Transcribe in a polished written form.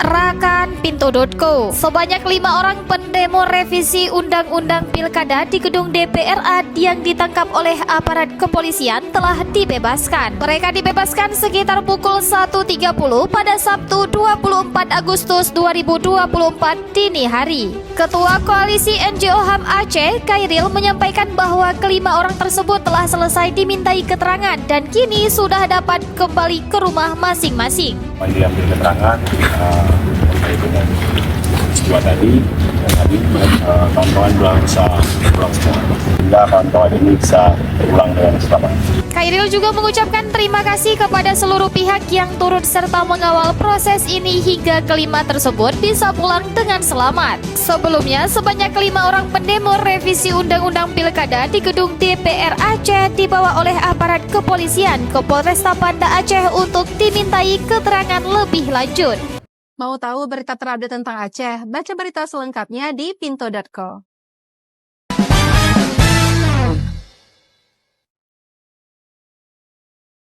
Rakan Pintu.co. Sebanyak 5 orang pendemo revisi Undang-Undang Pilkada di gedung DPRA yang ditangkap oleh aparat kepolisian telah dibebaskan. Mereka dibebaskan sekitar pukul 1.30 pada Sabtu 24 Agustus 2024 dini hari. Ketua Koalisi NGO HAM Aceh, Khairil, menyampaikan bahwa kelima orang tersebut telah selesai dimintai keterangan dan kini sudah dapat kembali ke rumah masing-masing. Diambil keterangan terkait dengan peristiwa tadi, dan tadi kawan-kawan bisa pulang semua, sehingga kawan-kawan ini bisa pulang dengan selamat. Khairil juga mengucapkan terima kasih kepada seluruh pihak yang turut serta mengawal proses ini hingga kelima tersebut bisa pulang dengan selamat. Sebelumnya, sebanyak 5 orang pendemo revisi Undang-Undang Pilkada di gedung DPR Aceh dibawa oleh aparat kepolisian ke Polresta Banda Aceh untuk dimintai keterangan lebih lanjut. Mau tahu berita terupdate tentang Aceh? Baca berita selengkapnya di Pintu.co.